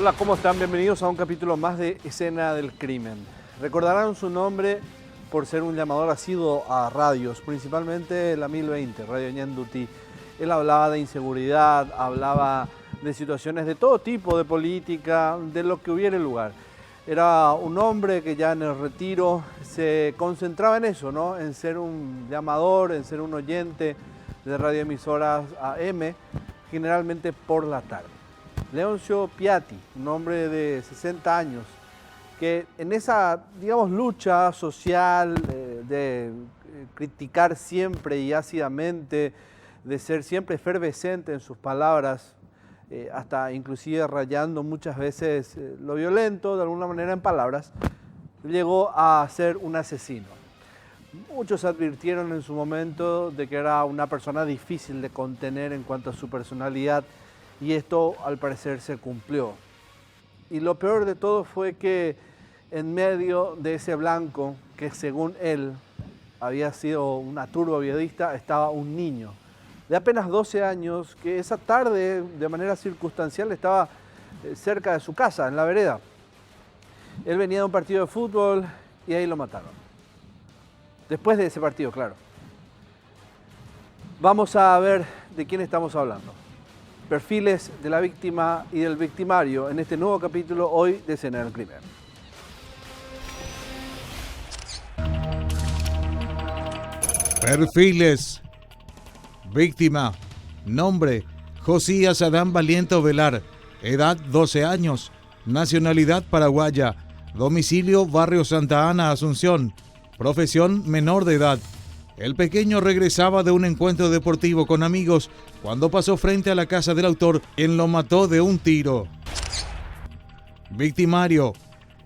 Hola, ¿cómo están? Bienvenidos a un capítulo más de Escena del Crimen. Recordarán su nombre por ser un llamador asiduo a radios, principalmente la 1020, Radio Ñandutí. Él hablaba de inseguridad, hablaba de situaciones de todo tipo, de política, de lo que hubiera lugar. Era un hombre que ya en el retiro se concentraba en eso, ¿no? En ser un llamador, en ser un oyente de radioemisoras AM, generalmente por la tarde. Leoncio Piatti, un hombre de 60 años, que en esa, digamos, lucha social de criticar siempre y ácidamente, de ser siempre efervescente en sus palabras, hasta inclusive rayando muchas veces lo violento, de alguna manera en palabras, llegó a ser un asesino. Muchos advirtieron en su momento de que era una persona difícil de contener en cuanto a su personalidad, y esto al parecer se cumplió. Y lo peor de todo fue que en medio de ese blanco, que según él había sido una turboviadista, estaba un niño de apenas 12 años que esa tarde, de manera circunstancial, estaba cerca de su casa, en la vereda. Él venía de un partido de fútbol y ahí lo mataron. Después de ese partido, claro. Vamos a ver de quién estamos hablando. Perfiles de la víctima y del victimario en este nuevo capítulo hoy de Escena del Crimen. Perfiles. Víctima. Nombre: Josías Adán Valiente Ovelar. Edad: 12 años. Nacionalidad: paraguaya. Domicilio: Barrio Santa Ana, Asunción. Profesión: menor de edad. El pequeño regresaba de un encuentro deportivo con amigos cuando pasó frente a la casa del autor, quien lo mató de un tiro. Victimario.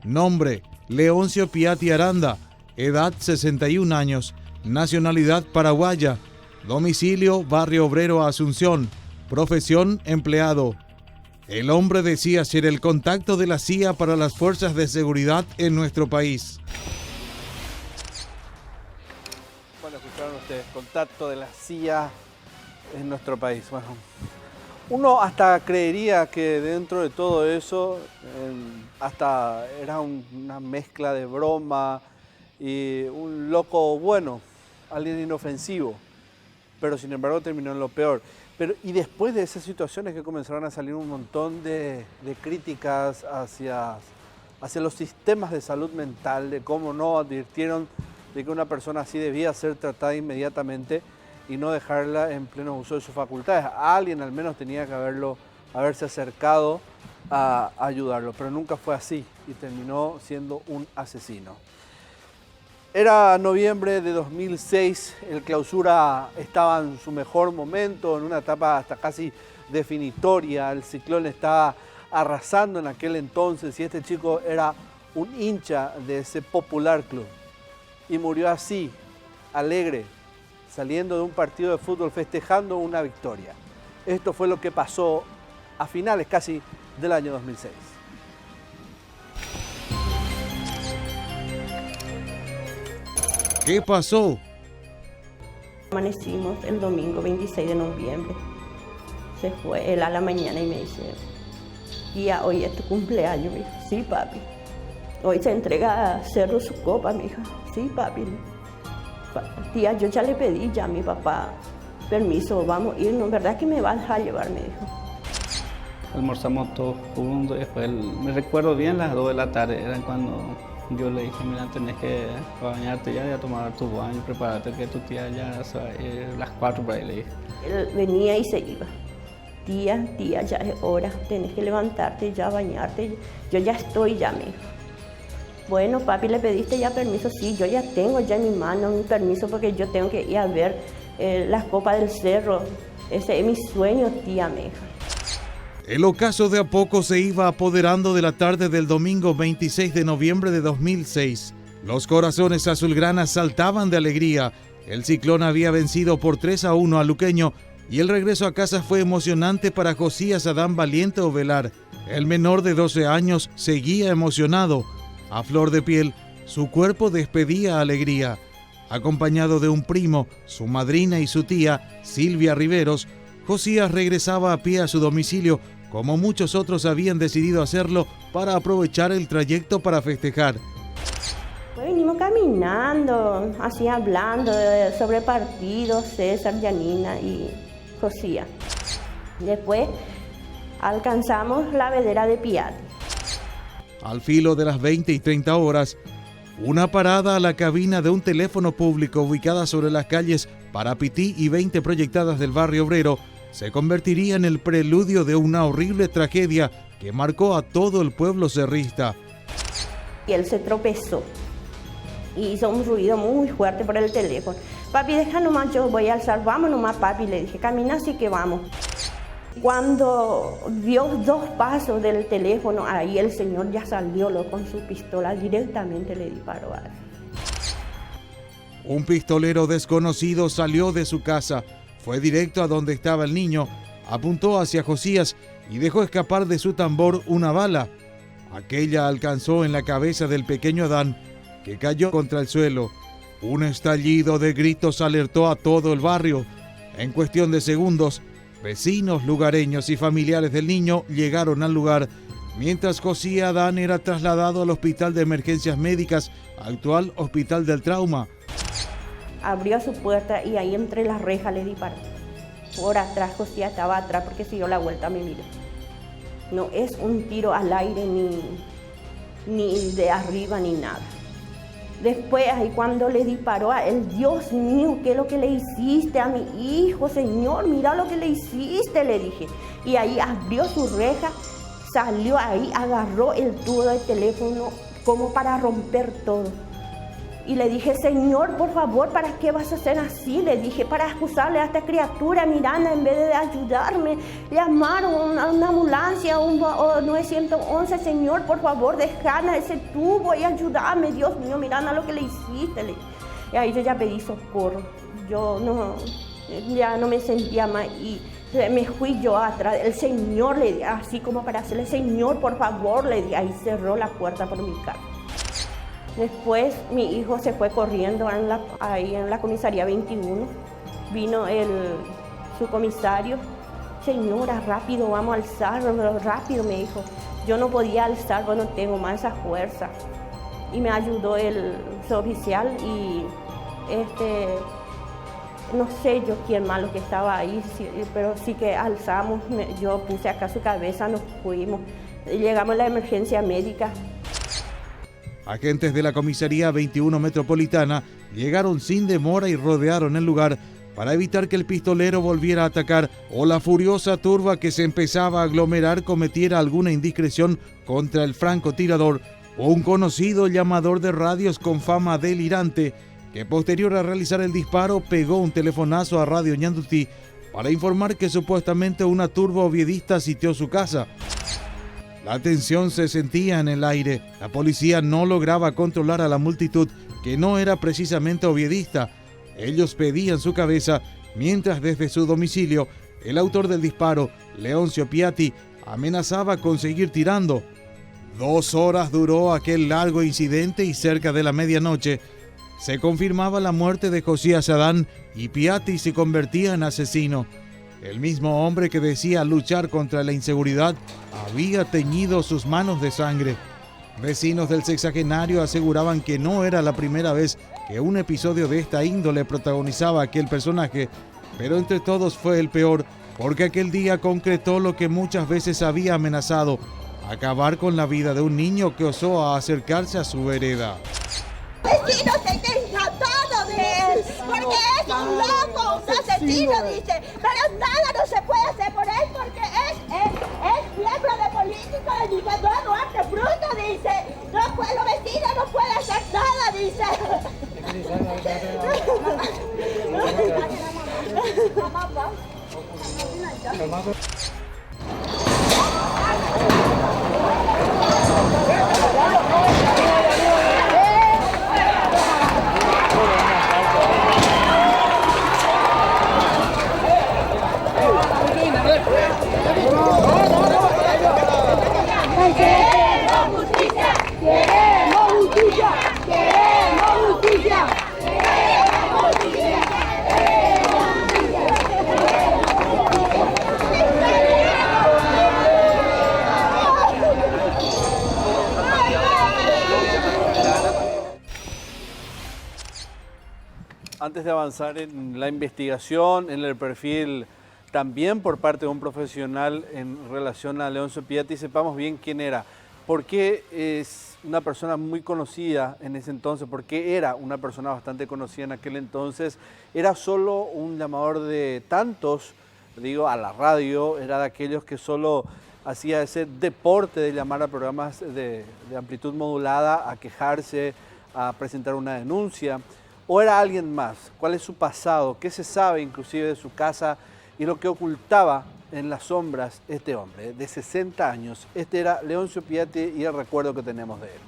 Nombre: Leoncio Piatti Aranda. Edad: 61 años. Nacionalidad: paraguaya. Domicilio: Barrio Obrero, Asunción. Profesión: empleado. El hombre decía ser el contacto de la CIA para las fuerzas de seguridad en nuestro país. Bueno, escucharon ustedes, contacto de la CIA en nuestro país. Bueno, uno hasta creería que dentro de todo eso, hasta era una mezcla de broma y un loco bueno, alguien inofensivo, pero sin embargo terminó en lo peor. Y después de esas situaciones que comenzaron a salir un montón de críticas hacia los sistemas de salud mental, de cómo no advirtieron de que una persona así debía ser tratada inmediatamente y no dejarla en pleno uso de sus facultades. Alguien al menos tenía que haberse acercado a ayudarlo, pero nunca fue así y terminó siendo un asesino. Era noviembre de 2006, el Clausura estaba en su mejor momento, en una etapa hasta casi definitoria. El Ciclón estaba arrasando en aquel entonces y este chico era un hincha de ese popular club. Y murió así, alegre, saliendo de un partido de fútbol, festejando una victoria. Esto fue lo que pasó a finales casi del año 2006. ¿Qué pasó? Amanecimos el domingo 26 de noviembre. Se fue él a la mañana y me dice, tía, hoy es tu cumpleaños. Me dijo, sí, papi. Hoy se entrega a Cerro su copa, mi hija. Sí, papi. Tía, yo ya le pedí ya a mi papá permiso, vamos a irnos, ¿verdad que me vas a llevar? Me dijo. Almorzamos todos juntos, después me recuerdo bien las 2 de la tarde, eran cuando yo le dije, mira, tenés que bañarte ya tomar tu baño, prepárate que tu tía ya se va a ir las 4 por ahí, le dije. Él venía y se iba. Tía, ya es hora, tenés que levantarte ya, bañarte, yo ya estoy ya, me dijo. Bueno, papi, ¿le pediste ya permiso? Sí, yo ya tengo ya en mi mano un permiso porque yo tengo que ir a ver las copas del cerro. Ese es mi sueño, tía, me dijo. El ocaso de a poco se iba apoderando de la tarde del domingo 26 de noviembre de 2006. Los corazones azulgranas saltaban de alegría. El Ciclón había vencido por 3-1 a Luqueño y el regreso a casa fue emocionante para Josías Adán Valiente Ovelar. El menor de 12 años seguía emocionado. A flor de piel, su cuerpo despedía alegría. Acompañado de un primo, su madrina y su tía, Silvia Riveros, Josías regresaba a pie a su domicilio como muchos otros habían decidido hacerlo para aprovechar el trayecto para festejar. Pues venimos caminando, así hablando sobre partidos, César, Yanina y Josía. Después alcanzamos la vedera de Piatti. Al filo de las 20:30 horas, una parada a la cabina de un teléfono público ubicada sobre las calles Parapití y 20 proyectadas del barrio obrero se convertiría en el preludio de una horrible tragedia que marcó a todo el pueblo cerrista. Y él se tropezó y hizo un ruido muy fuerte por el teléfono. Papi, deja nomás, yo voy a alzar, vamos nomás, papi, le dije, camina así que vamos. Cuando dio 2 pasos del teléfono, ahí el señor ya salió con su pistola, directamente le disparó a él. Un pistolero desconocido salió de su casa, fue directo a donde estaba el niño, apuntó hacia Josías y dejó escapar de su tambor una bala. Aquella alcanzó en la cabeza del pequeño Adán, que cayó contra el suelo. Un estallido de gritos alertó a todo el barrio. En cuestión de segundos, vecinos, lugareños y familiares del niño llegaron al lugar, mientras José Adán era trasladado al Hospital de Emergencias Médicas, actual Hospital del Trauma. Abrió su puerta y ahí entre las rejas le disparó. Por atrás, José estaba atrás porque se dio la vuelta, me miró. No es un tiro al aire ni de arriba ni nada. Después, ahí cuando le disparó a él, Dios mío, ¿qué es lo que le hiciste a mi hijo, Señor? Mira lo que le hiciste, le dije. Y ahí abrió su reja, salió ahí, agarró el tubo del teléfono como para romper todo. Y le dije, Señor, por favor, ¿para qué vas a hacer así? Le dije, para acusarle a esta criatura, Miranda, en vez de ayudarme. Llamaron a una ambulancia, un 911, Señor, por favor, dejana ese tubo y ayúdame, Dios mío, Miranda, lo que le hiciste. Y ahí yo ya pedí socorro. Yo ya no me sentía más y me fui yo atrás. El Señor le di, así como para hacerle, Señor, por favor, le di. Ahí cerró la puerta por mi casa. Después mi hijo se fue corriendo ahí en la comisaría 21. Vino su comisario. Señora, rápido, vamos a alzarlo, rápido, me dijo. Yo no podía alzar, no tengo más esa fuerza. Y me ayudó el suboficial y no sé yo quién más lo que estaba ahí, pero sí que alzamos. Yo puse acá su cabeza, nos fuimos. Llegamos a la emergencia médica. Agentes de la comisaría 21 Metropolitana llegaron sin demora y rodearon el lugar para evitar que el pistolero volviera a atacar o la furiosa turba que se empezaba a aglomerar cometiera alguna indiscreción contra el francotirador o un conocido llamador de radios con fama delirante que posterior a realizar el disparo pegó un telefonazo a Radio Ñandutí para informar que supuestamente una turba oviedista sitió su casa. La tensión se sentía en el aire. La policía no lograba controlar a la multitud, que no era precisamente oviedista. Ellos pedían su cabeza, mientras desde su domicilio, el autor del disparo, Leoncio Piatti, amenazaba con seguir tirando. 2 horas duró aquel largo incidente y cerca de la medianoche se confirmaba la muerte de Josías Adán y Piatti se convertía en asesino. El mismo hombre que decía luchar contra la inseguridad había teñido sus manos de sangre. Vecinos del sexagenario aseguraban que no era la primera vez que un episodio de esta índole protagonizaba aquel personaje, pero entre todos fue el peor, porque aquel día concretó lo que muchas veces había amenazado: acabar con la vida de un niño que osó a acercarse a su vereda. Vecinos se quejan todo de él, porque es un loco, un asesino, dice, pero nada no se puede hacer por él porque es miembro de político, dice, no, Duarte Bruto, dice, los vecinos no pueden hacer nada, dice. Antes de avanzar en la investigación, en el perfil también por parte de un profesional en relación a Leoncio Piatti, sepamos bien quién era. ¿Por qué es una persona muy conocida en ese entonces? ¿Por qué era una persona bastante conocida en aquel entonces? ¿Era solo un llamador de tantos, digo, a la radio? ¿Era de aquellos que solo hacía ese deporte de llamar a programas de amplitud modulada, a quejarse, a presentar una denuncia? ¿O era alguien más? ¿Cuál es su pasado? ¿Qué se sabe inclusive de su casa y lo que ocultaba en las sombras este hombre de 60 años? Este era Leoncio Piatti y el recuerdo que tenemos de él.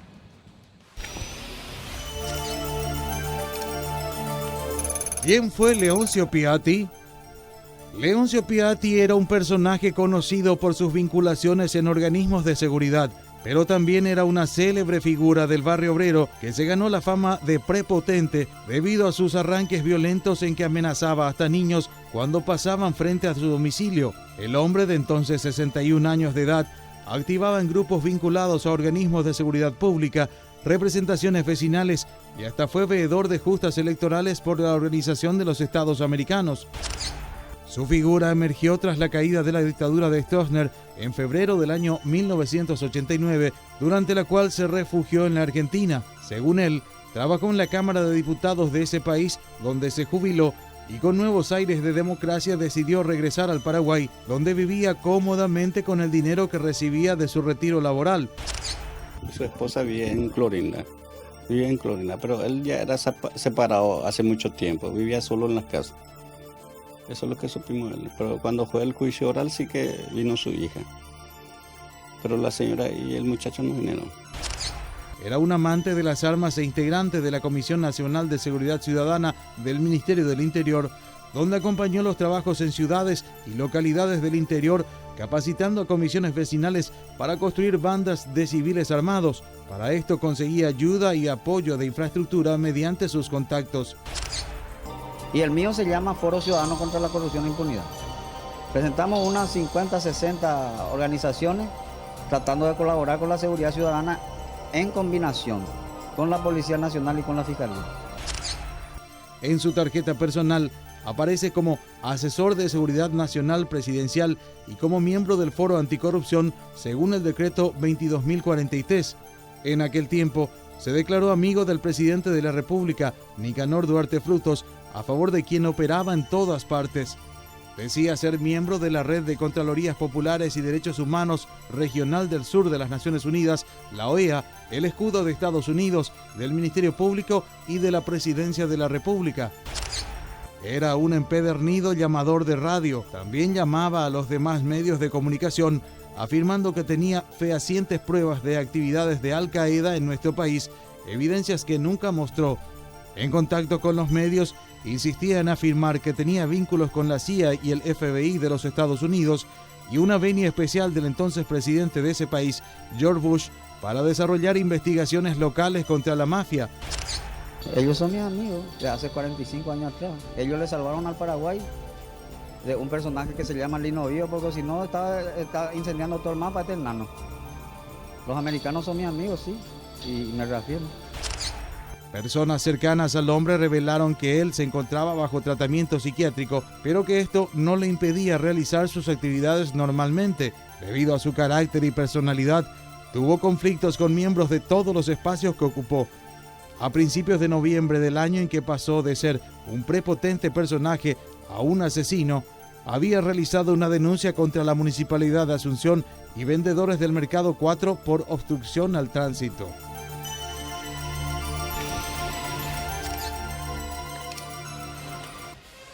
¿Quién fue Leoncio Piatti? Leoncio Piatti era un personaje conocido por sus vinculaciones en organismos de seguridad, pero también era una célebre figura del barrio obrero que se ganó la fama de prepotente debido a sus arranques violentos en que amenazaba hasta niños cuando pasaban frente a su domicilio. El hombre, de entonces 61 años de edad, activaba en grupos vinculados a organismos de seguridad pública, representaciones vecinales y hasta fue veedor de justas electorales por la Organización de los Estados Americanos. Su figura emergió tras la caída de la dictadura de Stroessner en febrero del año 1989, durante la cual se refugió en la Argentina. Según él, trabajó en la Cámara de Diputados de ese país, donde se jubiló, y con nuevos aires de democracia decidió regresar al Paraguay, donde vivía cómodamente con el dinero que recibía de su retiro laboral. Su esposa vivía en Clorinda, pero él ya era separado hace mucho tiempo, vivía solo en la casa. Eso es lo que supimos de él. Pero cuando fue el juicio oral sí que vino su hija. Pero la señora y el muchacho no vinieron. Era un amante de las armas e integrante de la Comisión Nacional de Seguridad Ciudadana del Ministerio del Interior, donde acompañó los trabajos en ciudades y localidades del interior, capacitando a comisiones vecinales para construir bandas de civiles armados. Para esto conseguía ayuda y apoyo de infraestructura mediante sus contactos. Y el mío se llama Foro Ciudadano contra la Corrupción e Impunidad. Presentamos unas 50, 60 organizaciones tratando de colaborar con la seguridad ciudadana en combinación con la Policía Nacional y con la Fiscalía. En su tarjeta personal aparece como asesor de seguridad nacional presidencial y como miembro del Foro Anticorrupción según el decreto 22.043. En aquel tiempo se declaró amigo del presidente de la República, Nicanor Duarte Frutos, a favor de quien operaba en todas partes. Decía ser miembro de la Red de Contralorías Populares y Derechos Humanos Regional del Sur de las Naciones Unidas, la OEA, el Escudo de Estados Unidos, del Ministerio Público y de la Presidencia de la República. Era un empedernido llamador de radio. También llamaba a los demás medios de comunicación, afirmando que tenía fehacientes pruebas de actividades de Al Qaeda en nuestro país, evidencias que nunca mostró. En contacto con los medios, insistía en afirmar que tenía vínculos con la CIA y el FBI de los Estados Unidos y una venia especial del entonces presidente de ese país, George Bush, para desarrollar investigaciones locales contra la mafia. Ellos son mis amigos de hace 45 años atrás. Ellos le salvaron al Paraguay de un personaje que se llama Lino Vío, porque si no está incendiando todo el mapa este enano. Los americanos son mis amigos, sí, y me reafirmo. Personas cercanas al hombre revelaron que él se encontraba bajo tratamiento psiquiátrico, pero que esto no le impedía realizar sus actividades normalmente. Debido a su carácter y personalidad, tuvo conflictos con miembros de todos los espacios que ocupó. A principios de noviembre del año en que pasó de ser un prepotente personaje a un asesino, había realizado una denuncia contra la Municipalidad de Asunción y vendedores del Mercado 4 por obstrucción al tránsito.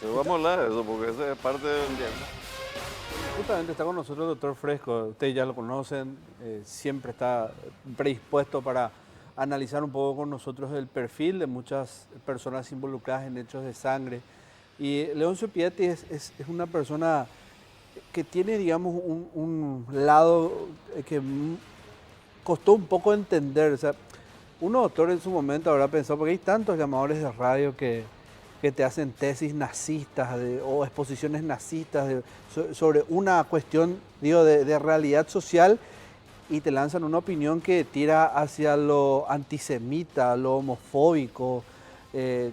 Pero vamos a hablar de eso porque eso es parte del diario. Justamente está con nosotros el doctor Fresco, ustedes ya lo conocen, siempre está predispuesto para analizar un poco con nosotros el perfil de muchas personas involucradas en hechos de sangre. Y Leoncio Piatti es una persona que tiene, digamos, un lado que costó un poco entender. O sea, uno, doctor, en su momento habrá pensado, porque hay tantos llamadores de radio que te hacen tesis nazistas o exposiciones nazistas sobre una cuestión, digo, de realidad social, y te lanzan una opinión que tira hacia lo antisemita, lo homofóbico,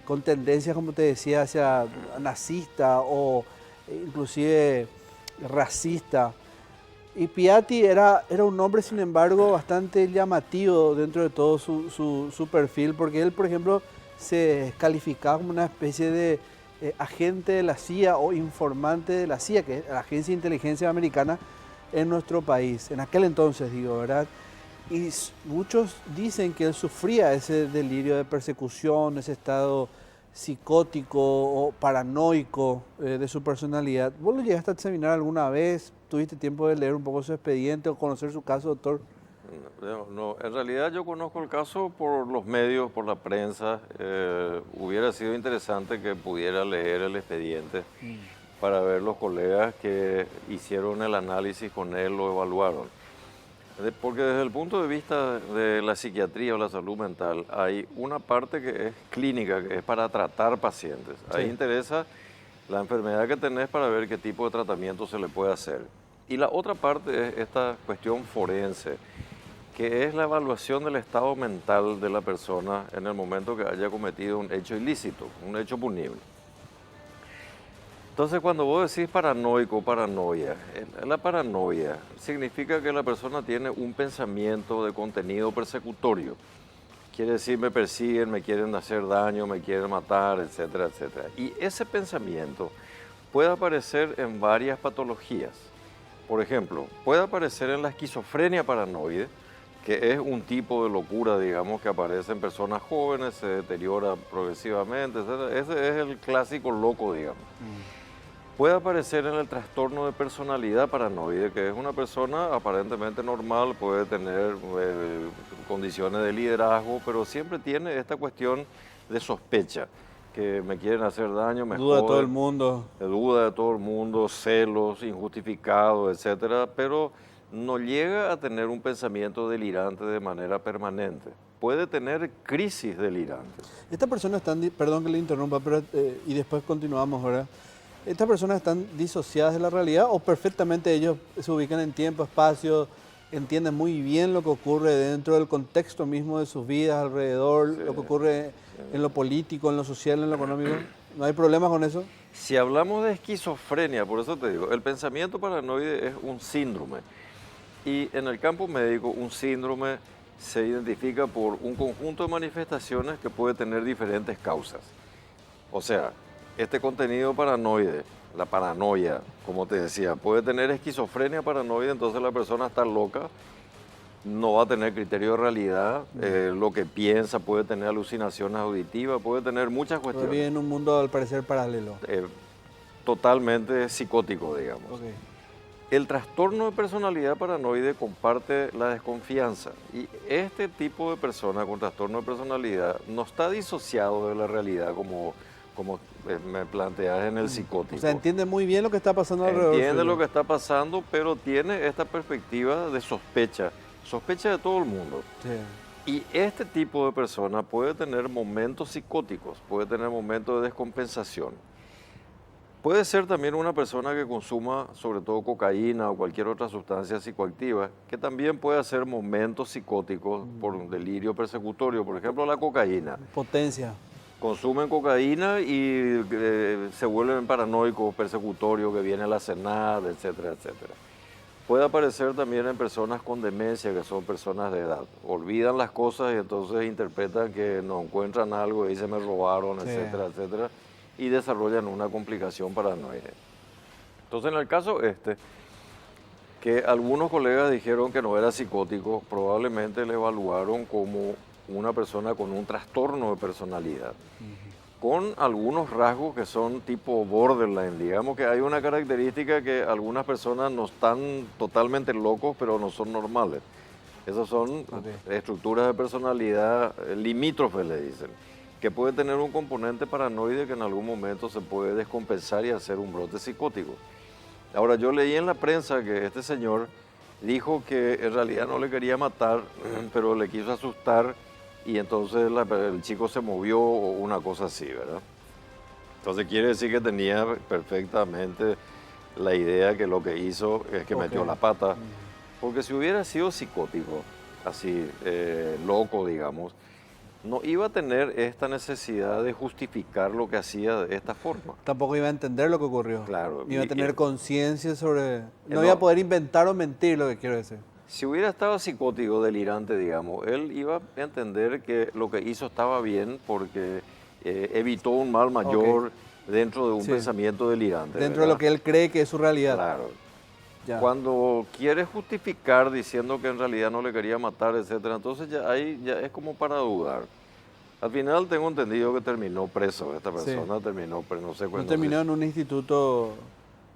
con tendencias, como te decía, hacia nazista o inclusive racista. Y Piatti era un hombre, sin embargo, bastante llamativo dentro de todo su perfil, porque él, por ejemplo, se calificaba como una especie de agente de la CIA o informante de la CIA, que es la Agencia de Inteligencia Americana en nuestro país, en aquel entonces, digo, ¿verdad? Y muchos dicen que él sufría ese delirio de persecución, ese estado psicótico o paranoico de su personalidad. ¿Vos lo llegaste a examinar alguna vez? ¿Tuviste tiempo de leer un poco su expediente o conocer su caso, doctor? No, en realidad yo conozco el caso por los medios, por la prensa. Hubiera sido interesante que pudiera leer el expediente para ver los colegas que hicieron el análisis con él, lo evaluaron. Porque desde el punto de vista de la psiquiatría o la salud mental, hay una parte que es clínica, que es para tratar pacientes. Ahí interesa la enfermedad que tenés para ver qué tipo de tratamiento se le puede hacer. Y la otra parte es esta cuestión forense, que es la evaluación del estado mental de la persona en el momento que haya cometido un hecho ilícito, un hecho punible. Entonces, cuando vos decís paranoico, paranoia, la paranoia significa que la persona tiene un pensamiento de contenido persecutorio. Quiere decir, me persiguen, me quieren hacer daño, me quieren matar, etcétera, etcétera. Y ese pensamiento puede aparecer en varias patologías. Por ejemplo, puede aparecer en la esquizofrenia paranoide, que es un tipo de locura, digamos, que aparece en personas jóvenes, se deteriora progresivamente, etcétera. Ese es el clásico loco, digamos. Puede aparecer en el trastorno de personalidad paranoide, que es una persona aparentemente normal, puede tener condiciones de liderazgo, pero siempre tiene esta cuestión de sospecha, que me quieren hacer daño, me Duda de joden, todo el mundo. duda de todo el mundo, celos injustificados, etcétera, pero no llega a tener un pensamiento delirante de manera permanente. Puede tener crisis delirantes. Estas personas están, perdón que le interrumpa, pero, y después continuamos, ¿verdad? ¿Estas personas están disociadas de la realidad o perfectamente ellos se ubican en tiempo, espacio, entienden muy bien lo que ocurre dentro del contexto mismo de sus vidas, alrededor, lo que ocurre en lo político, en lo social, en lo económico? ¿No hay problemas con eso? Si hablamos de esquizofrenia, por eso te digo, el pensamiento paranoide es un síndrome. Y en el campo médico, un síndrome se identifica por un conjunto de manifestaciones que puede tener diferentes causas. O sea, este contenido paranoide, la paranoia, como te decía, puede tener esquizofrenia paranoide, entonces la persona está loca, no va a tener criterio de realidad, lo que piensa, puede tener alucinaciones auditivas, puede tener muchas cuestiones. Vive en un mundo al parecer paralelo. Totalmente psicótico, digamos. Okay. El trastorno de personalidad paranoide comparte la desconfianza y este tipo de persona con trastorno de personalidad no está disociado de la realidad como me planteas en el psicótico. O sea, entiende muy bien lo que está pasando alrededor. Entiende lo que está pasando, pero tiene esta perspectiva de sospecha de todo el mundo. Sí. Y este tipo de persona puede tener momentos psicóticos, puede tener momentos de descompensación. Puede ser también una persona que consuma sobre todo cocaína o cualquier otra sustancia psicoactiva, que también puede hacer momentos psicóticos por un delirio persecutorio. Por ejemplo, la cocaína. Potencia. Consumen cocaína y se vuelven paranoicos, persecutorios, que viene la cenada, etcétera, etcétera. Puede aparecer también en personas con demencia, que son personas de edad. Olvidan las cosas y entonces interpretan que no encuentran algo y dicen me robaron, etcétera, etcétera, y desarrollan una complicación paranoide. Entonces, en el caso que algunos colegas dijeron que no era psicótico, probablemente le evaluaron como una persona con un trastorno de personalidad, con algunos rasgos que son tipo borderline. Digamos que hay una característica que algunas personas no están totalmente locos, pero no son normales. Esas son estructuras de personalidad limítrofes, le dicen, que puede tener un componente paranoide que en algún momento se puede descompensar y hacer un brote psicótico. Ahora, yo leí en la prensa que este señor dijo que en realidad no le quería matar, pero le quiso asustar y entonces el chico se movió o una cosa así, ¿verdad? Entonces quiere decir que tenía perfectamente la idea que lo que hizo es que metió la pata. Porque si hubiera sido psicótico, así, loco, digamos, no iba a tener esta necesidad de justificar lo que hacía de esta forma. Tampoco iba a entender lo que ocurrió. Claro. Ni iba a tener conciencia sobre... No no. iba a poder inventar o mentir, lo que quiero decir. Si hubiera estado psicótico, delirante, digamos, él iba a entender que lo que hizo estaba bien porque evitó un mal mayor dentro de un Sí. pensamiento delirante. Dentro de lo que él cree que es su realidad. Claro. Ya. Cuando quiere justificar diciendo que en realidad no le quería matar, etcétera, entonces ya ahí ya es como para dudar. Al final tengo entendido que terminó preso esta persona, terminó preso, no sé No cuándo. terminó en un instituto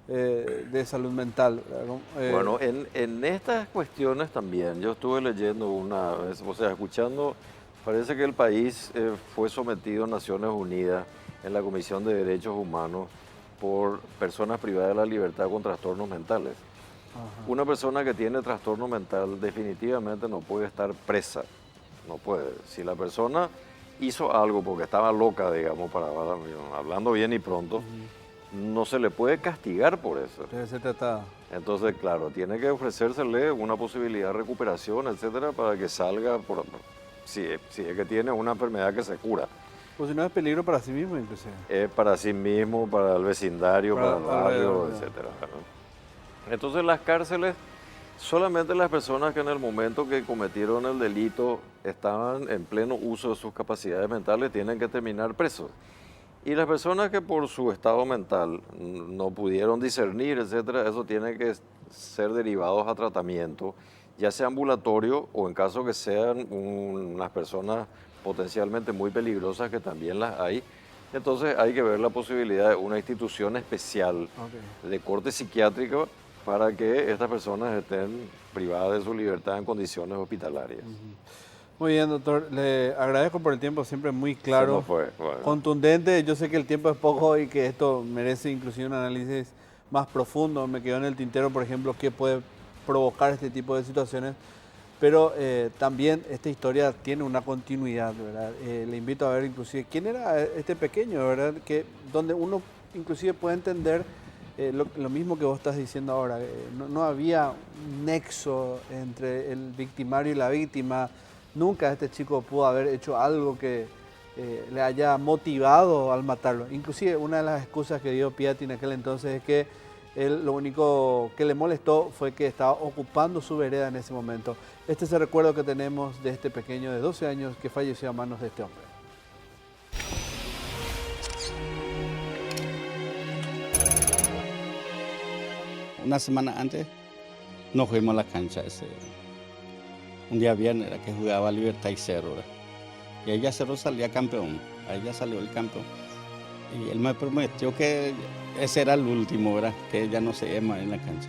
de salud mental. ¿verdad? Bueno, en estas cuestiones también, yo estuve leyendo una vez, o sea, escuchando, parece que el país fue sometido a Naciones Unidas en la Comisión de Derechos Humanos por personas privadas de la libertad con trastornos mentales. Ajá. Una persona que tiene trastorno mental definitivamente no puede estar presa, no puede. Si la persona hizo algo porque estaba loca, digamos, hablando bien y pronto, no se le puede castigar por eso. Debe ser tratada. Entonces, claro, tiene que ofrecérsele una posibilidad de recuperación, etcétera, para que salga, si es que tiene una enfermedad que se cura. Pues si no es peligro para sí mismo, inclusive. Para sí mismo, para el vecindario, para el barrio, alrededor, etcétera. ¿No? Entonces, las cárceles, solamente las personas que en el momento que cometieron el delito estaban en pleno uso de sus capacidades mentales tienen que terminar presos. Y las personas que por su estado mental no pudieron discernir, etcétera, eso tiene que ser derivados a tratamiento, ya sea ambulatorio o en caso que sean unas personas potencialmente muy peligrosas, que también las hay. Entonces hay que ver la posibilidad de una institución especial de corte psiquiátrico para que estas personas estén privadas de su libertad en condiciones hospitalarias. Muy bien, doctor. Le agradezco por el tiempo, siempre muy claro, Se nos fue, bueno. contundente. Yo sé que el tiempo es poco y que esto merece inclusive un análisis más profundo. Me quedó en el tintero, por ejemplo, qué puede provocar este tipo de situaciones. Pero también esta historia tiene una continuidad, ¿verdad? Le invito a ver inclusive quién era este pequeño, ¿verdad? Que, donde uno inclusive puede entender lo mismo que vos estás diciendo ahora. No había un nexo entre el victimario y la víctima. Nunca este chico pudo haber hecho algo que le haya motivado al matarlo. Inclusive una de las excusas que dio Piatti en aquel entonces es que él lo único que le molestó fue que estaba ocupando su vereda en ese momento. Este es el recuerdo que tenemos de este pequeño de 12 años que falleció a manos de este hombre. Una semana antes nos fuimos a la cancha un día viernes era que jugaba Libertad y Cerro, ¿verdad? Y ahí ya Cerro salía campeón, ahí ya salió el campeón. Y él me prometió que ese era el último, ¿verdad? Que ya no se iba más en la cancha.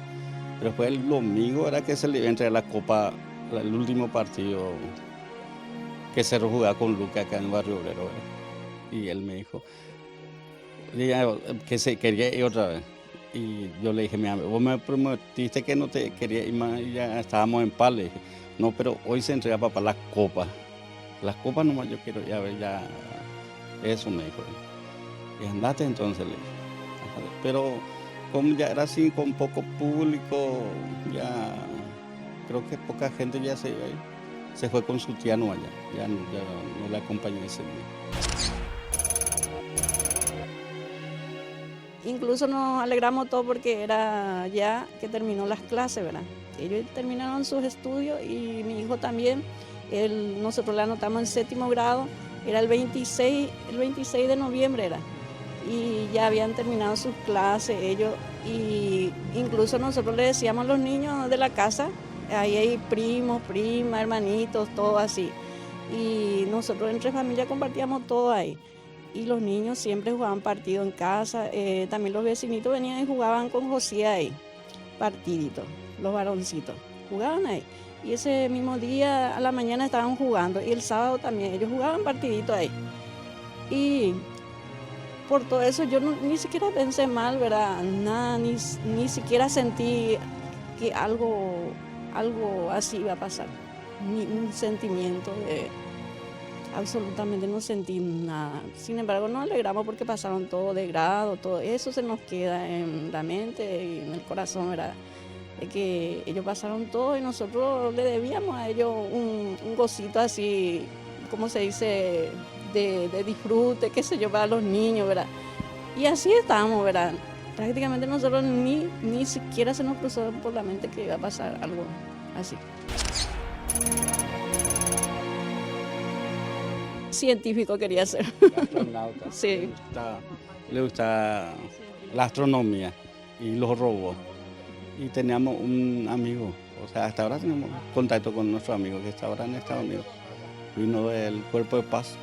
Pero después el domingo era que se le iba a entregar la copa, el último partido que Cerro jugaba con Luca acá en el Barrio Obrero, ¿verdad? Y él me dijo que se quería ir otra vez. Y yo le dije, mira, vos me prometiste que no te quería ir más y ya estábamos en paz. Le dije, no, pero hoy se entrega papá las copas. Las copas nomás yo quiero ya ver, ya eso me dijo. Y andate entonces, le dije. Pero como ya era así, con poco público, ya creo que poca gente ya se iba ahí. Se fue con su tía allá, ya no le acompañé ese día. Incluso nos alegramos todo porque era ya que terminó las clases, ¿verdad? Ellos terminaron sus estudios y mi hijo también. Nosotros la anotamos en 7º grado, era el 26 de noviembre era. Y ya habían terminado sus clases ellos. Y incluso nosotros le decíamos a los niños de la casa, ahí hay primos, primas, hermanitos, todo así. Y nosotros entre familia compartíamos todo ahí. Y los niños siempre jugaban partido en casa, también los vecinitos venían y jugaban con José ahí, partiditos, los varoncitos, jugaban ahí. Y ese mismo día a la mañana estaban jugando y el sábado también ellos jugaban partidito ahí. Y por todo eso yo ni siquiera pensé mal, ¿verdad? Nada, ni siquiera sentí que algo así iba a pasar, ni un sentimiento de... Absolutamente no sentí nada. Sin embargo, nos alegramos porque pasaron todo de grado, todo eso se nos queda en la mente y en el corazón, ¿verdad? De que ellos pasaron todo y nosotros le debíamos a ellos un gocito así ¿cómo se dice?, de disfrute, qué sé yo, para los niños, ¿verdad? Y así estábamos, ¿verdad? Prácticamente nosotros ni siquiera se nos cruzó por la mente que iba a pasar algo así. Científico quería ser. Astronauta. Sí. Le gusta la astronomía y los robots. Y teníamos un amigo, o sea, hasta ahora tenemos contacto con nuestro amigo que está ahora en Estados Unidos. Vino del Cuerpo de Paz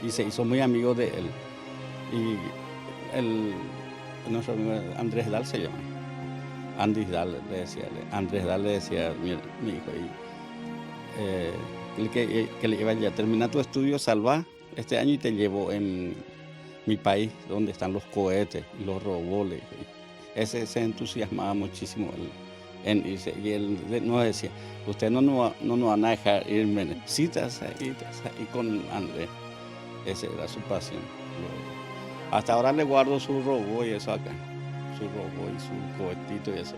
y se hizo muy amigo de él. Y nuestro amigo Andrés Dal se llama. Andrés Dal le decía, mi hijo. Y, que le iba a terminar tu estudio, salva este año y te llevo en mi país donde están los cohetes y los robots. Ese se entusiasmaba muchísimo en irse. Y él nos decía, ustedes no nos van a dejar irme. Sí, y con Andrés. Esa era su pasión. Hasta ahora le guardo su robot y eso acá. Su robot y su cohetito y eso.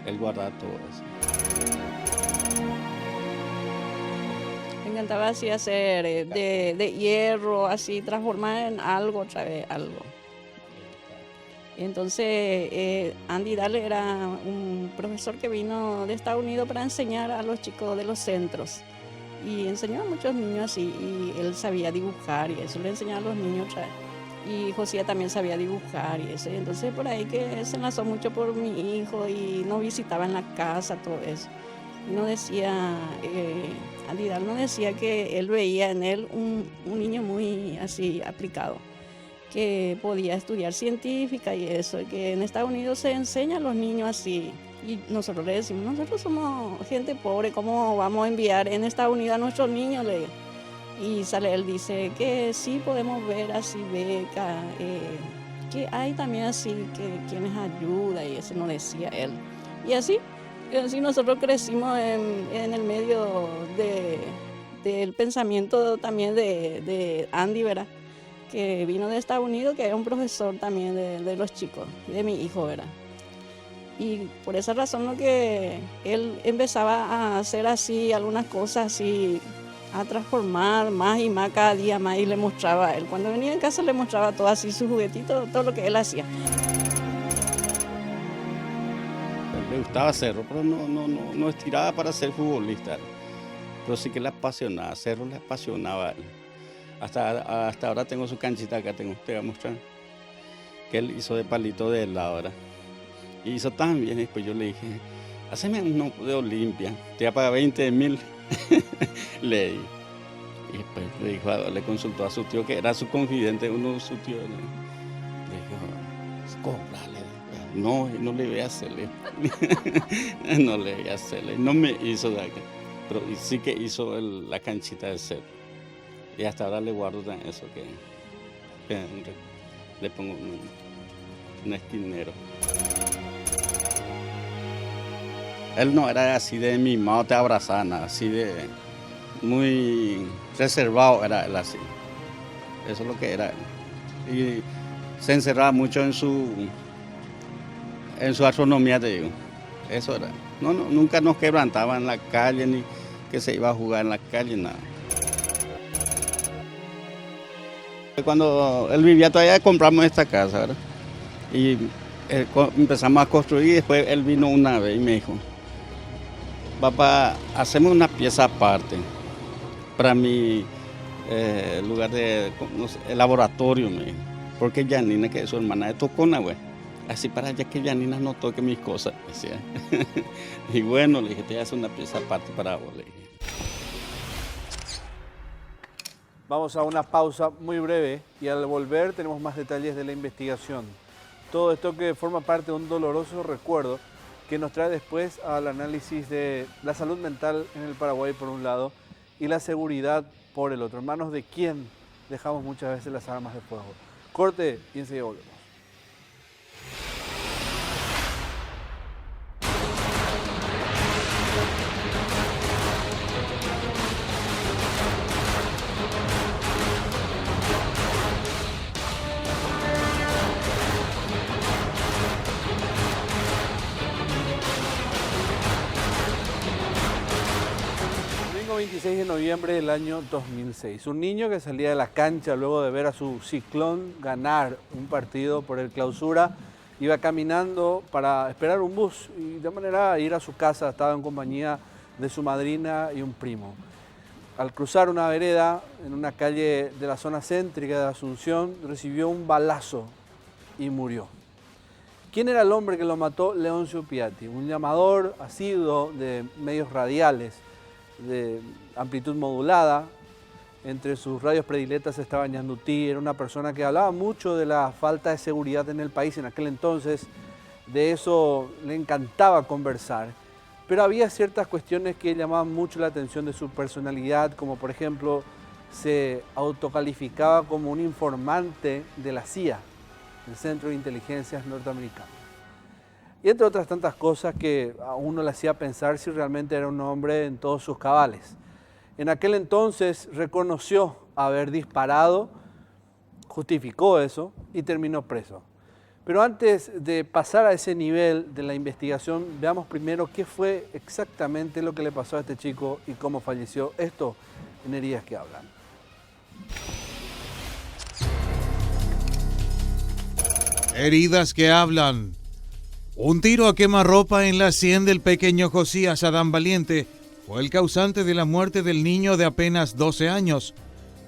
Él guarda todo eso. Me encantaba así hacer de hierro, así transformar en algo, otra vez algo. Entonces, Andy Dale era un profesor que vino de Estados Unidos para enseñar a los chicos de los centros. Y enseñó a muchos niños así, y él sabía dibujar y eso le enseñaba a los niños otra vez. Y José también sabía dibujar y eso. Entonces, por ahí que se enlazó mucho por mi hijo y nos visitaba en la casa, todo eso. Y nos decía, Andy Dale nos decía que él veía en él un niño muy así aplicado, que podía estudiar científica y eso, y que en Estados Unidos se enseña a los niños así. Y nosotros le decimos, nosotros somos gente pobre, ¿cómo vamos a enviar en Estados Unidos a nuestros niños? Y sale, él dice que sí podemos ver así becas, que hay también así que quienes ayudan, y eso nos decía él. Y así nosotros crecimos en el medio del pensamiento también de Andy, ¿verdad?, que vino de Estados Unidos, que era un profesor también de los chicos, de mi hijo, ¿verdad? Y por esa razón lo que él empezaba a hacer así, algunas cosas así, a transformar más y más cada día más, y le mostraba a él. Cuando venía en casa le mostraba todo así, sus juguetitos, todo lo que él hacía. Le gustaba hacerlo, pero no estiraba para ser futbolista. Pero sí que le apasionaba, hacerlo le apasionaba a él. Hasta ahora tengo su canchita acá, te voy a mostrar, que él hizo de palito de helado, ¿verdad? Y hizo tan bien, y después yo le dije, haceme uno de Olimpia, te voy a pagar 20.000. Le di. Y después le consultó a su tío, que era su confidente, uno de sus tíos. Le dijo, cóbrale. No le voy a hacerle. No le voy a hacerle. No me hizo de acá. Pero sí que hizo la canchita de cero. Y hasta ahora le guardo eso que le pongo un esquinero. Él no era así de mimado, te abrazaba, nada, así de muy reservado era él así. Eso es lo que era él. Y se encerraba mucho en su astronomía, te digo. Eso era. Nunca nos quebrantaba en la calle, ni que se iba a jugar en la calle, nada. Cuando él vivía todavía compramos esta casa, ¿verdad? Y empezamos a construir, y después él vino una vez y me dijo, papá, hacemos una pieza aparte para mi lugar de el laboratorio, me dijo, porque Janina, que es su hermana, es tocona, güey. Así para ya que Janina no toque mis cosas, decía. Y bueno, le dije, te voy a hacer una pieza aparte para vos, le dije. Vamos a una pausa muy breve y al volver tenemos más detalles de la investigación. Todo esto que forma parte de un doloroso recuerdo que nos trae después al análisis de la salud mental en el Paraguay por un lado y la seguridad por el otro. ¿En manos de quién dejamos muchas veces las armas de fuego? Corte y enseguida volvemos. 26 de noviembre del año 2006. Un niño que salía de la cancha luego de ver a su Ciclón ganar un partido por el Clausura, iba caminando para esperar un bus y de manera a ir a su casa. Estaba en compañía de su madrina y un primo. Al cruzar una vereda en una calle de la zona céntrica de Asunción, recibió un balazo y murió. ¿Quién era el hombre que lo mató? Leoncio Piatti, un llamador asiduo de medios radiales de amplitud modulada. Entre sus radios predilectas estaba Ñandutí. Era una persona que hablaba mucho de la falta de seguridad en el país en aquel entonces. De eso le encantaba conversar. Pero había ciertas cuestiones que llamaban mucho la atención de su personalidad, como por ejemplo, se autocalificaba como un informante de la CIA, el Centro de Inteligencias norteamericano. Y entre otras tantas cosas que a uno le hacía pensar si realmente era un hombre en todos sus cabales. En aquel entonces reconoció haber disparado, justificó eso y terminó preso. Pero antes de pasar a ese nivel de la investigación, veamos primero qué fue exactamente lo que le pasó a este chico y cómo falleció. Esto en Heridas que Hablan. Heridas que hablan. Un tiro a quemarropa en la sien del pequeño Josías Adán Valiente fue el causante de la muerte del niño de apenas 12 años.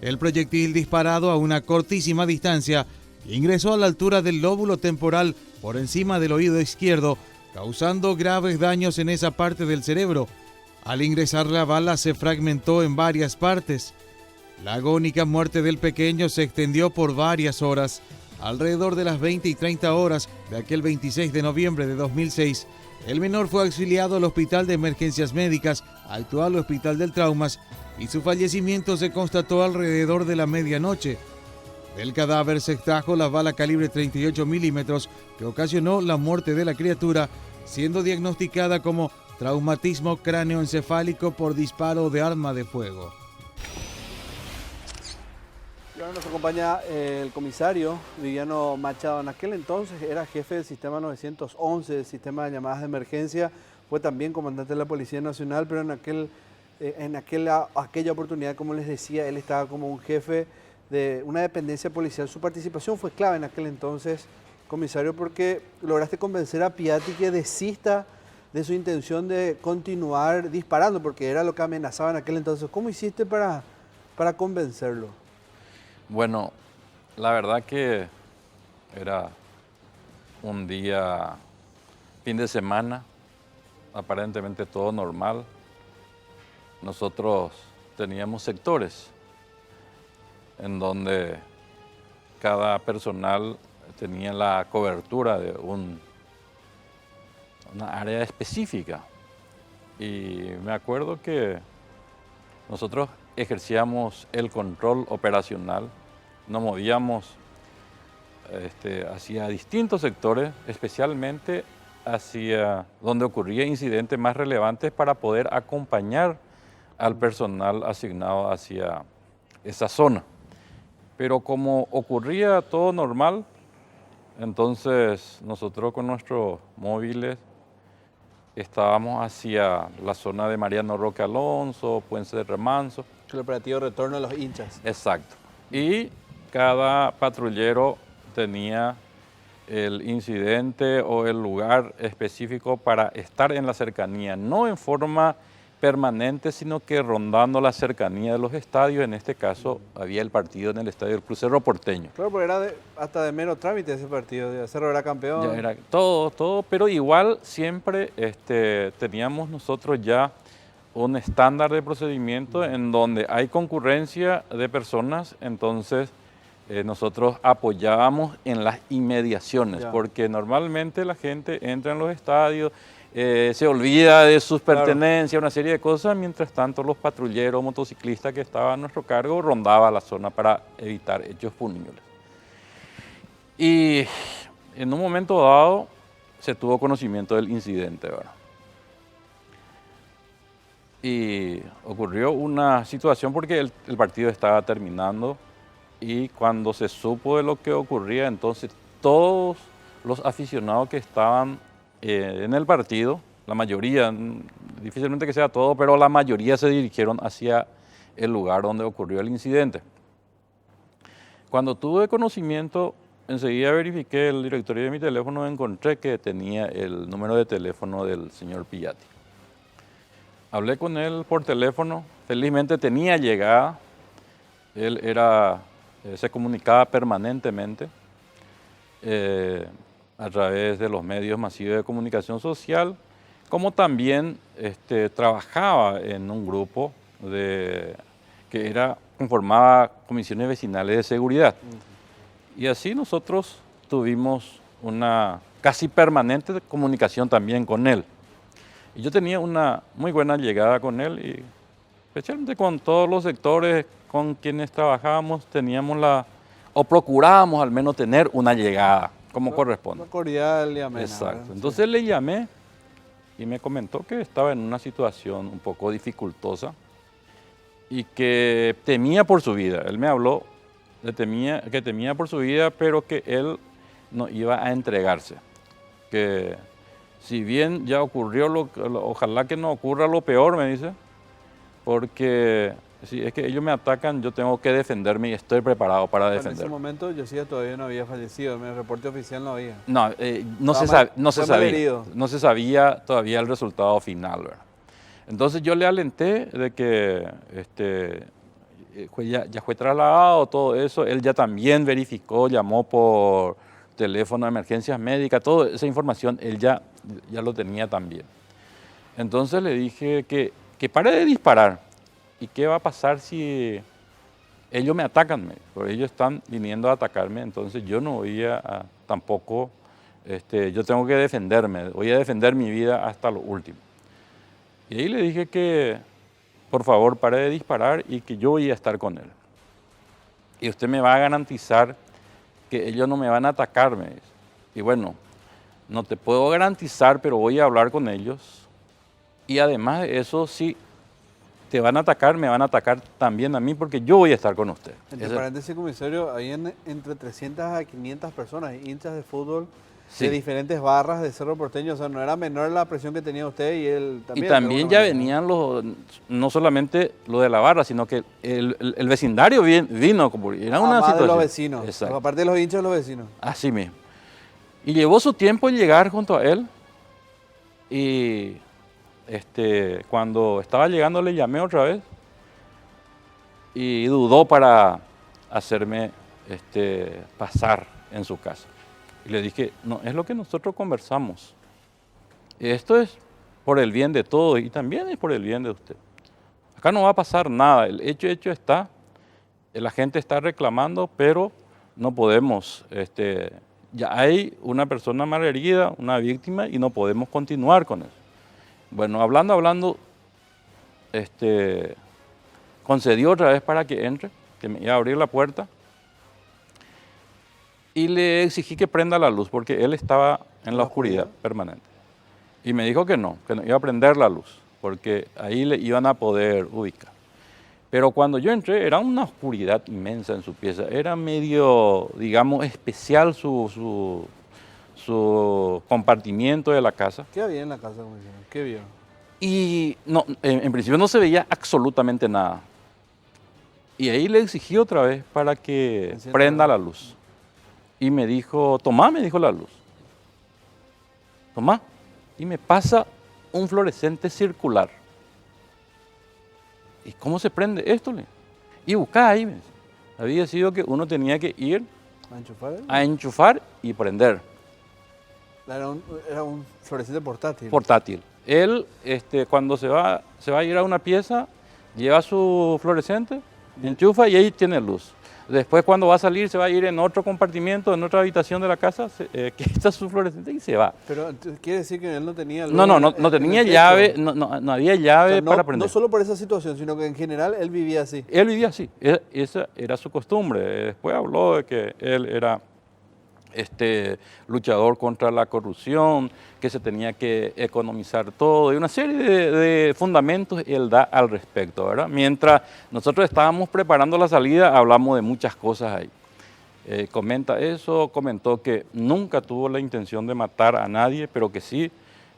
El proyectil disparado a una cortísima distancia ingresó a la altura del lóbulo temporal por encima del oído izquierdo, causando graves daños en esa parte del cerebro. Al ingresar la bala se fragmentó en varias partes. La agónica muerte del pequeño se extendió por varias horas. Alrededor de las 20 y 30 horas de aquel 26 de noviembre de 2006, el menor fue auxiliado al Hospital de Emergencias Médicas, actual Hospital del Traumas, y su fallecimiento se constató alrededor de la medianoche. Del cadáver se extrajo la bala calibre 38 milímetros que ocasionó la muerte de la criatura, siendo diagnosticada como traumatismo cráneoencefálico por disparo de arma de fuego. Y ahora nos acompaña el comisario Viviano Machado. En aquel entonces era jefe del sistema 911, del sistema de llamadas de emergencia. Fue también comandante de la Policía Nacional, pero en aquella oportunidad, como les decía, él estaba como un jefe de una dependencia policial. Su participación fue clave en aquel entonces, comisario, porque lograste convencer a Piatti que desista de su intención de continuar disparando, porque era lo que amenazaba en aquel entonces. ¿Cómo hiciste para convencerlo? Bueno, la verdad que era un día, fin de semana, aparentemente todo normal. Nosotros teníamos sectores en donde cada personal tenía la cobertura de una área específica. Y me acuerdo que nosotros ejercíamos el control operacional, nos movíamos hacia distintos sectores, especialmente hacia donde ocurría incidentes más relevantes para poder acompañar al personal asignado hacia esa zona. Pero como ocurría todo normal, entonces nosotros con nuestros móviles estábamos hacia la zona de Mariano Roque Alonso, Puente de Remanso. El operativo retorno a los hinchas. Exacto. Y cada patrullero tenía el incidente o el lugar específico para estar en la cercanía, no en forma permanente, sino que rondando la cercanía de los estadios. En este caso había el partido en el estadio del Crucero Porteño. Claro, porque era hasta de mero trámite ese partido, de Cerro era campeón. Ya era todo, pero igual siempre teníamos nosotros ya un estándar de procedimiento en donde hay concurrencia de personas, entonces nosotros apoyábamos en las inmediaciones, porque normalmente la gente entra en los estadios, se olvida de sus pertenencias, una serie de cosas, mientras tanto los patrulleros, motociclistas que estaban a nuestro cargo rondaban la zona para evitar hechos punibles. Y en un momento dado se tuvo conocimiento del incidente, ¿verdad? Y ocurrió una situación porque el partido estaba terminando y cuando se supo de lo que ocurría, entonces todos los aficionados que estaban en el partido, la mayoría, difícilmente que sea todo, pero la mayoría se dirigieron hacia el lugar donde ocurrió el incidente. Cuando tuve conocimiento, enseguida verifiqué el directorio de mi teléfono y encontré que tenía el número de teléfono del señor Pillati. Hablé con él por teléfono, felizmente tenía llegada, él se comunicaba permanentemente a través de los medios masivos de comunicación social, como también trabajaba en un grupo que conformaba comisiones vecinales de seguridad. Y así nosotros tuvimos una casi permanente comunicación también con él. Y yo tenía una muy buena llegada con él y especialmente con todos los sectores con quienes trabajábamos o procurábamos al menos tener una llegada como corresponde. Cordial y amena. Exacto. ¿verdad? Entonces le llamé y me comentó que estaba en una situación un poco dificultosa y que temía por su vida. Él me habló que temía por su vida, pero que él no iba a entregarse. Que si bien ya ocurrió, ojalá que no ocurra lo peor, me dice, porque si es que ellos me atacan, yo tengo que defenderme y estoy preparado para En defenderme. ese momento Josiah todavía no había fallecido, en el reporte oficial no había. No, no se sabía todavía el resultado final, ¿verdad? Entonces yo le alenté de que ya fue trasladado, todo eso. Él ya también verificó, llamó por teléfono de emergencias médicas, toda esa información él ya lo tenía también. Entonces le dije que pare de disparar. ¿Y qué va a pasar si ellos me atacan? Porque ellos están viniendo a atacarme, entonces yo no voy a tampoco, yo tengo que defenderme, voy a defender mi vida hasta lo último. Y ahí le dije que por favor pare de disparar y que yo voy a estar con él. Y usted me va a garantizar que ellos no me van a atacar, me dice. Y bueno, no te puedo garantizar, pero voy a hablar con ellos. Y además de eso, si te van a atacar, me van a atacar también a mí porque yo voy a estar con usted. Entre paréntesis, comisario, hay entre 300 a 500 personas, hinchas de fútbol, sí, de diferentes barras de Cerro Porteño. O sea, no era menor la presión que tenía usted y él también. Y también ya venían no solamente lo de la barra, sino que el vecindario vino, como era una situación. De los vecinos, exacto, aparte de los hinchas de los vecinos. Así mismo. Y llevó su tiempo en llegar junto a él y cuando estaba llegando le llamé otra vez y dudó para hacerme pasar en su casa. Y le dije, no, es lo que nosotros conversamos. Esto es por el bien de todos y también es por el bien de usted. Acá no va a pasar nada, el hecho está, la gente está reclamando, pero no podemos, ya hay una persona malherida, una víctima y no podemos continuar con eso. Bueno, hablando, concedió otra vez para que entre, que me iba a abrir la puerta y le exigí que prenda la luz porque él estaba en la oscuridad permanente. Y me dijo que no iba a prender la luz porque ahí le iban a poder ubicar. Pero cuando yo entré era una oscuridad inmensa en su pieza, era medio, digamos, especial su compartimiento de la casa. ¿Qué había en la casa, comisario? ¿Qué vio? Y no, en principio no se veía absolutamente nada. Y ahí le exigí otra vez para que prenda la luz. Y me dijo, tomá, me dijo la luz. Tomá. Y me pasa un fluorescente circular. ¿Y cómo se prende esto? Y buscá ahí. Había sido que uno tenía que ir a enchufar y prender. Era un fluorescente portátil. Portátil. Él, cuando se va a ir a una pieza, lleva su fluorescente, enchufa y ahí tiene luz. Después, cuando va a salir, se va a ir en otro compartimiento, en otra habitación de la casa, quita su fluorescente y se va. Pero quiere decir que él no tenía luz. No tenía llave, no había llave para prender. No solo por esa situación, sino que en general él vivía así. Él vivía así, esa era su costumbre. Después habló de que él era luchador contra la corrupción, que se tenía que economizar todo, y una serie de fundamentos él da al respecto, ¿verdad? Mientras nosotros estábamos preparando la salida, hablamos de muchas cosas ahí. Comenta eso, comentó que nunca tuvo la intención de matar a nadie, pero que sí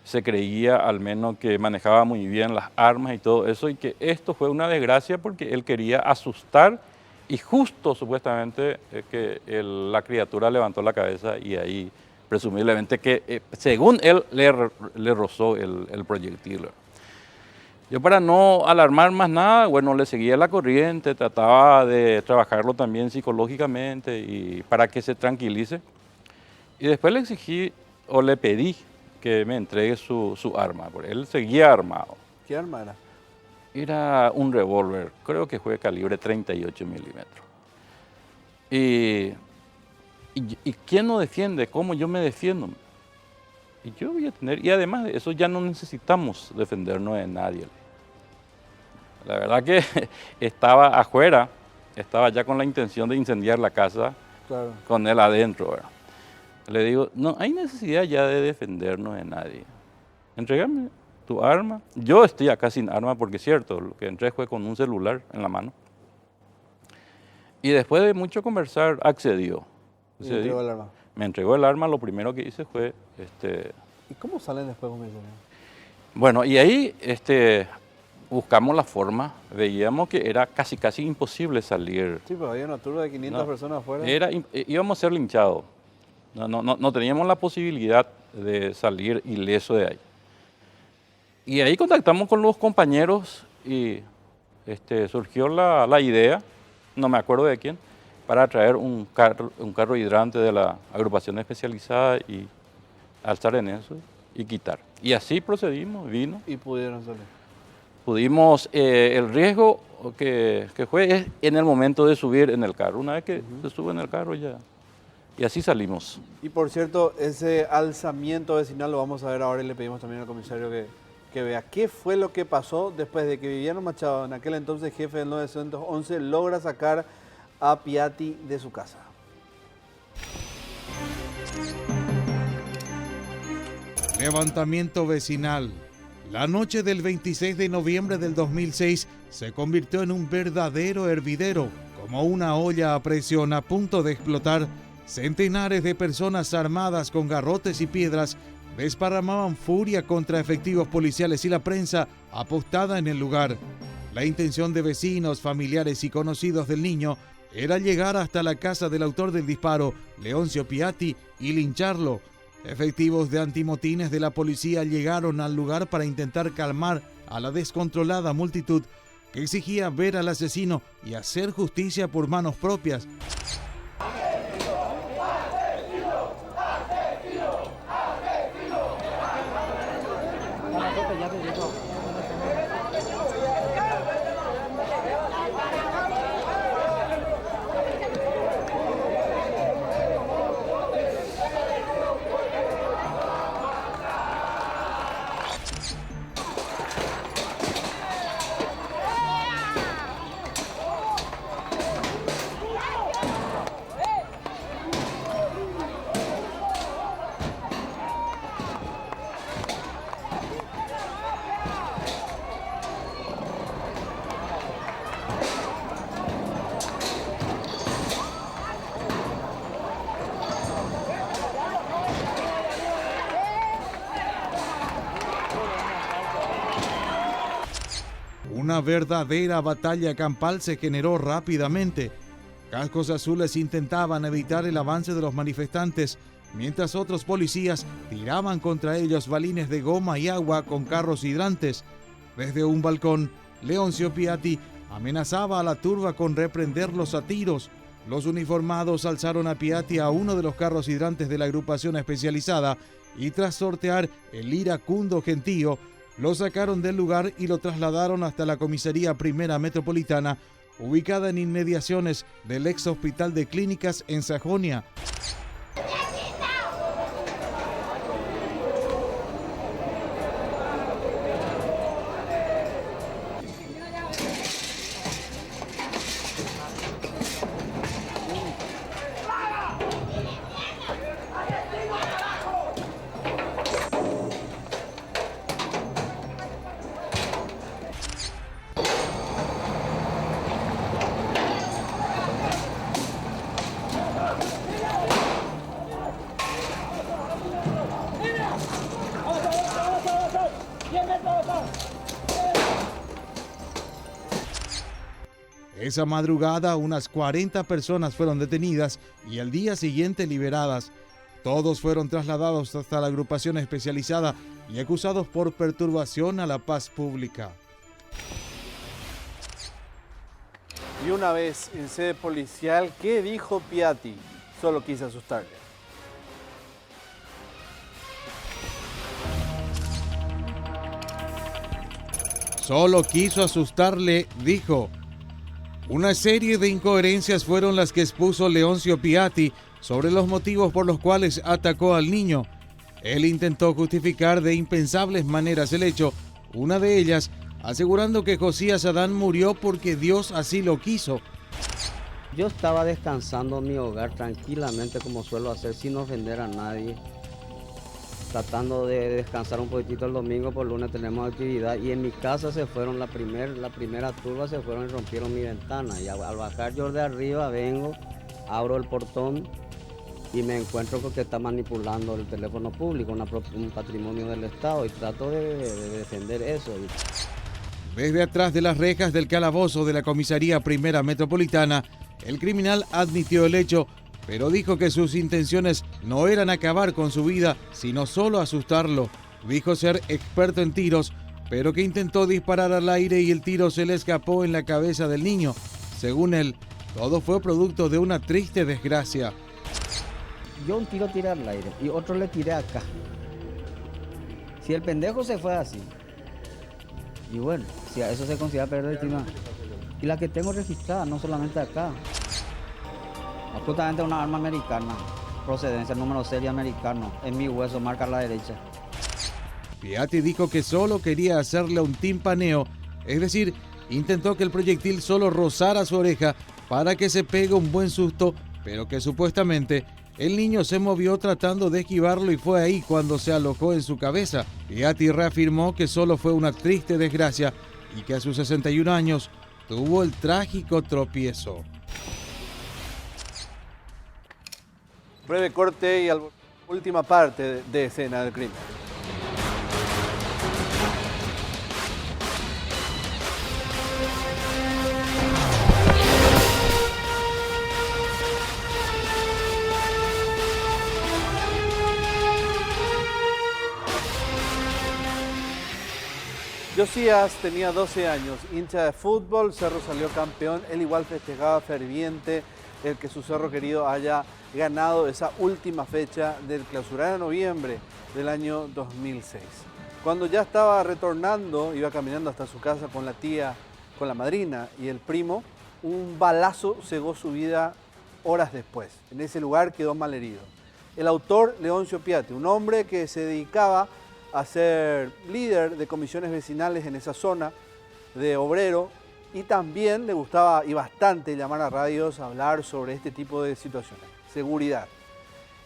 se creía al menos que manejaba muy bien las armas y todo eso, y que esto fue una desgracia porque él quería asustar y justo supuestamente la criatura levantó la cabeza y ahí presumiblemente que según él le rozó el proyectil. Yo para no alarmar más nada, bueno, le seguía la corriente, trataba de trabajarlo también psicológicamente y para que se tranquilice. Y después le exigí o le pedí que me entregue su arma, porque él seguía armado. ¿Qué arma era? Era un revólver, creo que fue calibre 38 milímetros. ¿Y quién nos defiende? ¿Cómo yo me defiendo? Y yo voy a tener, y además de eso ya no necesitamos defendernos de nadie. La verdad que estaba afuera, estaba ya con la intención de incendiar la casa, Claro. con él adentro, ¿verdad? Le digo, no hay necesidad ya de defendernos de nadie. Entrégame tu arma. Yo estoy acá sin arma porque es cierto, lo que entré fue con un celular en la mano. Y después de mucho conversar, accedió. Y entregó el arma. Me entregó el arma, lo primero que hice fue... ¿Y cómo salen después con eso? Bueno, y ahí buscamos la forma, veíamos que era casi imposible salir. Sí, pero había una turba de 500 personas afuera. Íbamos a ser linchados. No teníamos la posibilidad de salir ileso de ahí. Y ahí contactamos con los compañeros y surgió la idea, no me acuerdo de quién, para traer un carro hidrante de la agrupación especializada y alzar en eso y quitar. Y así procedimos, vino. Y pudieron salir. Pudimos, el riesgo que fue es en el momento de subir en el carro. Una vez que se sube en el carro ya... Y así salimos. Y por cierto, ese alzamiento vecinal lo vamos a ver ahora y le pedimos también al comisario que vea qué fue lo que pasó después de que Viviano Machado, en aquel entonces jefe del 911, logra sacar a Piatti de su casa. Levantamiento vecinal. La noche del 26 de noviembre del 2006 se convirtió en un verdadero hervidero, como una olla a presión a punto de explotar. Centenares de personas armadas con garrotes y piedras desparramaban furia contra efectivos policiales y la prensa apostada en el lugar. La intención de vecinos, familiares y conocidos del niño era llegar hasta la casa del autor del disparo, Leoncio Piatti, y lincharlo. Efectivos de antimotines de la policía llegaron al lugar para intentar calmar a la descontrolada multitud que exigía ver al asesino y hacer justicia por manos propias. Una verdadera batalla campal se generó rápidamente. Cascos azules intentaban evitar el avance de los manifestantes, mientras otros policías tiraban contra ellos balines de goma y agua con carros hidrantes. Desde un balcón, Leoncio Piatti amenazaba a la turba con reprenderlos a tiros. Los uniformados alzaron a Piatti a uno de los carros hidrantes de la agrupación especializada y tras sortear el iracundo gentío, lo sacaron del lugar y lo trasladaron hasta la comisaría primera metropolitana, ubicada en inmediaciones del ex hospital de clínicas en Sajonia. Esa madrugada unas 40 personas fueron detenidas y al día siguiente liberadas. Todos fueron trasladados hasta la agrupación especializada y acusados por perturbación a la paz pública. Y una vez en sede policial, ¿qué dijo Piatti? Solo quise asustarle. Solo quiso asustarle, dijo. Una serie de incoherencias fueron las que expuso Leoncio Piatti sobre los motivos por los cuales atacó al niño. Él intentó justificar de impensables maneras el hecho, una de ellas asegurando que Josías Adán murió porque Dios así lo quiso. Yo estaba descansando en mi hogar tranquilamente como suelo hacer sin ofender a nadie. Tratando de descansar un poquitito el domingo, por lunes tenemos actividad y en mi casa se fueron la primera turba, se fueron y rompieron mi ventana. Y al bajar yo de arriba vengo, abro el portón y me encuentro con que está manipulando el teléfono público, un patrimonio del Estado, y trato de defender eso. Desde atrás de las rejas del calabozo de la Comisaría Primera Metropolitana, el criminal admitió el hecho, pero dijo que sus intenciones no eran acabar con su vida, sino solo asustarlo. Dijo ser experto en tiros, pero que intentó disparar al aire y el tiro se le escapó en la cabeza del niño. Según él, todo fue producto de una triste desgracia. Yo un tiro tiré al aire y otro le tiré acá. Si el pendejo se fue así, y bueno, si a eso se considera perder el tiro. Y la que tengo registrada, no solamente acá. Justamente una arma americana, procedencia, número serie americano, en mi hueso, marca a la derecha. Piatti dijo que solo quería hacerle un timpaneo, es decir, intentó que el proyectil solo rozara su oreja para que se pegue un buen susto, pero que supuestamente el niño se movió tratando de esquivarlo y fue ahí cuando se alojó en su cabeza. Piatti reafirmó que solo fue una triste desgracia y que a sus 61 años tuvo el trágico tropiezo. Breve corte y última parte de escena del crimen. Josías tenía 12 años, hincha de fútbol, Cerro salió campeón, él igual festejaba ferviente el que su Cerro querido haya ganado esa última fecha del clausura de noviembre del año 2006. Cuando ya estaba retornando, iba caminando hasta su casa con la tía, con la madrina y el primo, un balazo cegó su vida horas después. En ese lugar quedó malherido. El autor, Leoncio Piatti, un hombre que se dedicaba a ser líder de comisiones vecinales en esa zona de obrero, y también le gustaba y bastante llamar a radios a hablar sobre este tipo de situaciones. Seguridad.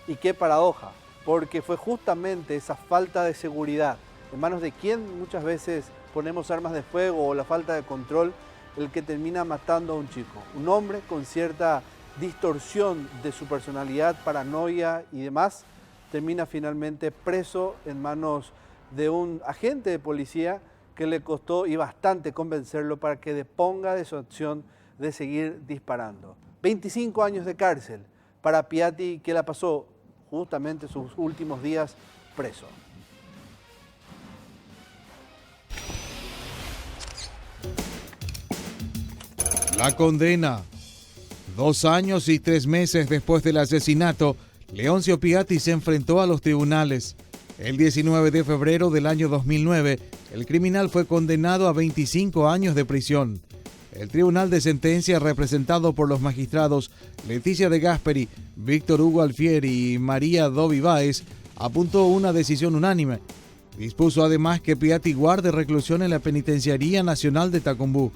Y qué paradoja, porque fue justamente esa falta de seguridad, en manos de quien muchas veces ponemos armas de fuego o la falta de control, el que termina matando a un chico. Un hombre con cierta distorsión de su personalidad, paranoia y demás, termina finalmente preso en manos de un agente de policía que le costó y bastante convencerlo para que deponga de su acción de seguir disparando. 25 años de cárcel para Piatti, que la pasó justamente sus últimos días preso. La condena. 2 años y 3 meses después del asesinato, Leoncio Piatti se enfrentó a los tribunales. El 19 de febrero del año 2009, el criminal fue condenado a 25 años de prisión. El tribunal de sentencia, representado por los magistrados Leticia de Gasperi, Víctor Hugo Alfieri y María Dovi Báez, apuntó una decisión unánime. Dispuso además que Piatti guarde reclusión en la Penitenciaría Nacional de Tacumbú.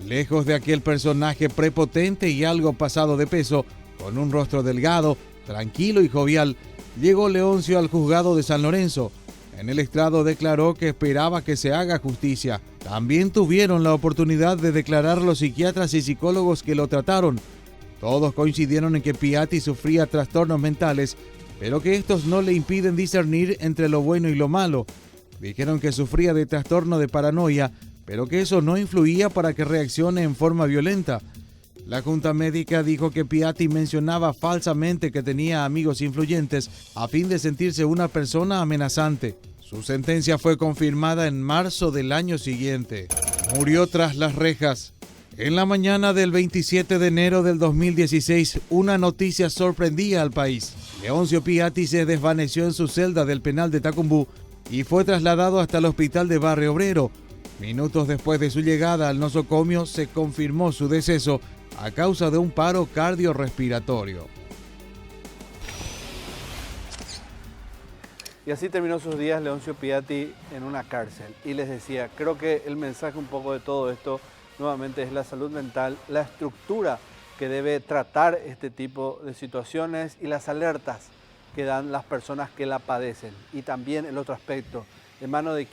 Lejos de aquel personaje prepotente y algo pasado de peso, con un rostro delgado, tranquilo y jovial, llegó Leoncio al juzgado de San Lorenzo. En el estrado declaró que esperaba que se haga justicia. También tuvieron la oportunidad de declarar los psiquiatras y psicólogos que lo trataron. Todos coincidieron en que Piatti sufría trastornos mentales, pero que estos no le impiden discernir entre lo bueno y lo malo. Dijeron que sufría de trastorno de paranoia, pero que eso no influía para que reaccione en forma violenta. La Junta Médica dijo que Piatti mencionaba falsamente que tenía amigos influyentes a fin de sentirse una persona amenazante. Su sentencia fue confirmada en marzo del año siguiente. Murió tras las rejas. En la mañana del 27 de enero del 2016, una noticia sorprendía al país. Leoncio Piatti se desvaneció en su celda del penal de Tacumbú y fue trasladado hasta el hospital de Barrio Obrero. Minutos después de su llegada al nosocomio, se confirmó su deceso a causa de un paro cardiorrespiratorio. Y así terminó sus días Leoncio Piatti en una cárcel. Y les decía, creo que el mensaje un poco de todo esto nuevamente es la salud mental, la estructura que debe tratar este tipo de situaciones y las alertas que dan las personas que la padecen. Y también el otro aspecto, en manos de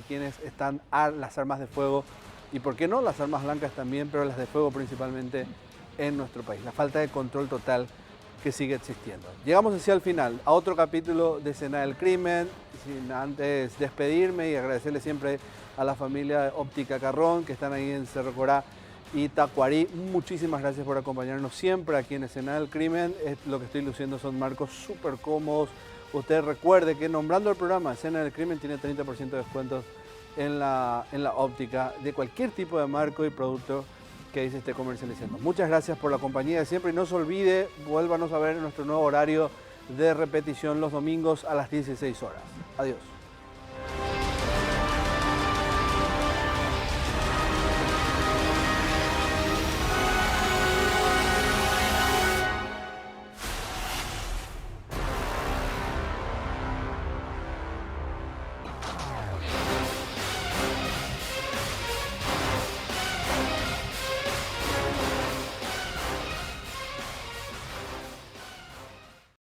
quienes están las armas de fuego y por qué no las armas blancas también, pero las de fuego principalmente en nuestro país. La falta de control total que sigue existiendo. Llegamos así al final, a otro capítulo de Escena del Crimen, sin antes despedirme y agradecerle siempre a la familia Óptica Carrón, que están ahí en Cerro Corá y Tacuarí. Muchísimas gracias por acompañarnos siempre aquí en Escena del Crimen. Lo que estoy luciendo son marcos súper cómodos. Usted recuerde que nombrando el programa Escena del Crimen tiene 30% de descuentos en la óptica de cualquier tipo de marco y producto que ahí se esté comercializando. Muchas gracias por la compañía de siempre y no se olvide, vuélvanos a ver en nuestro nuevo horario de repetición los domingos a las 16 horas. Adiós.